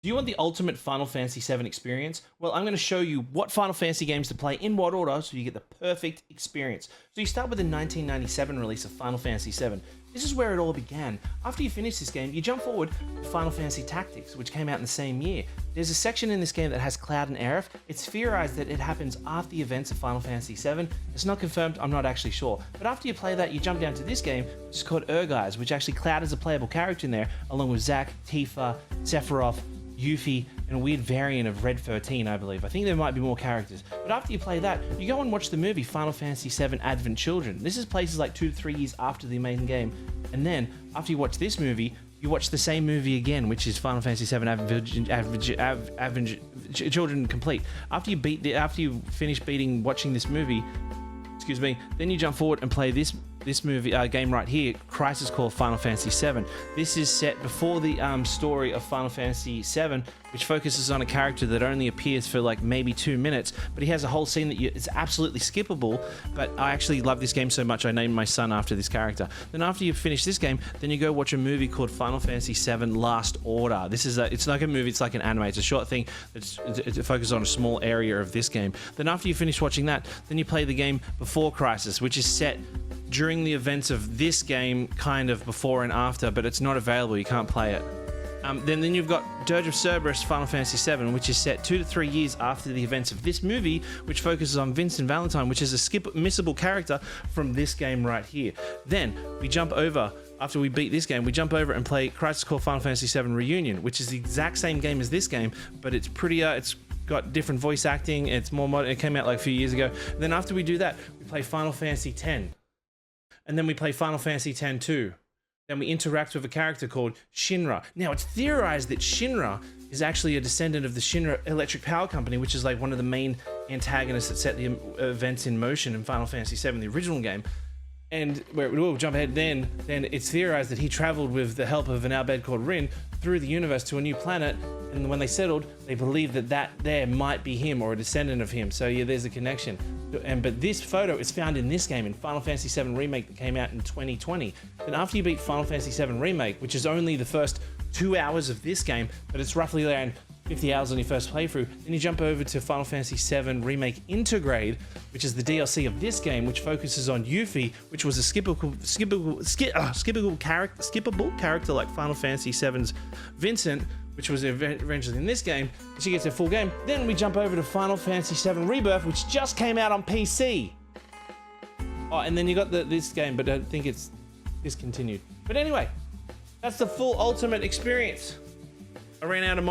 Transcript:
Do you want the ultimate Final Fantasy VII experience? Well, I'm going to show you what Final Fantasy games to play in what order so you get the perfect experience. So you start with the 1997 release of Final Fantasy VII. This is where it all began. After you finish this game, you jump forward to Final Fantasy Tactics, which came out in the same year. There's a section in this game that has Cloud and Aerith. It's theorized that it happens after the events of Final Fantasy VII. It's not confirmed, I'm not actually sure. But after you play that, you jump down to this game, which is called Ehrgeiz, which actually Cloud is a playable character in there, along with Zack, Tifa, Sephiroth, Ffvii, and a weird variant of Red 13, I believe. I think there might be more characters. But after you play that, you go and watch the movie Final Fantasy VII Advent Children. This is places like 2 to 3 years after the main game. And then, after you watch this movie, you watch the same movie again, which is Final Fantasy VII Advent Children Complete. After you finish watching this movie, excuse me, then you jump forward and play this movie game right here, Crisis Core Final Fantasy VII. This is set before the story of Final Fantasy VII, which focuses on a character that only appears for like maybe 2 minutes, but he has a whole scene that it's absolutely skippable. But I actually love this game so much I named my son after this character. Then after you finish this game, then you go watch a movie called Final Fantasy VII Last Order. This is it's like a movie, it's like an anime, it's a short thing it focuses on a small area of this game. Then after you finish watching that, then you play the game Before Crisis, which is set during the events of this game, kind of before and after, but it's not available, you can't play it. Then you've got Dirge of Cerberus Final Fantasy VII, which is set 2 to 3 years after the events of this movie, which focuses on Vincent Valentine, which is a missable character from this game right here. Then we jump over, after we beat this game, we jump over and play Crisis Core Final Fantasy VII Reunion, which is the exact same game as this game, but it's prettier, it's got different voice acting, it's more modern, it came out like a few years ago. Then after we do that, we play Final Fantasy X. And then we play Final Fantasy X-2. Then we interact with a character called Shinra. Now, it's theorized that Shinra is actually a descendant of the Shinra Electric Power Company, which is like one of the main antagonists that set the events in motion in Final Fantasy VII, the original game. And we'll jump ahead then it's theorized that he traveled with the help of an Albed called Rin through the universe to a new planet, and when they settled, they believed that there might be him or a descendant of him. So yeah, there's a connection. But this photo is found in this game, in Final Fantasy VII Remake that came out in 2020. Then after you beat Final Fantasy VII Remake, which is only the first 2 hours of this game, but it's roughly around 50 hours on your first playthrough, then you jump over to Final Fantasy VII Remake Intergrade, which is the DLC of this game, which focuses on Ffvii, which was a skippable character like Final Fantasy VII's Vincent, which was eventually in this game. She gets a full game. Then we jump over to Final Fantasy VII Rebirth, which just came out on PC. Oh, and then you got this game, but I think it's discontinued. But anyway, that's the full ultimate experience. I ran out of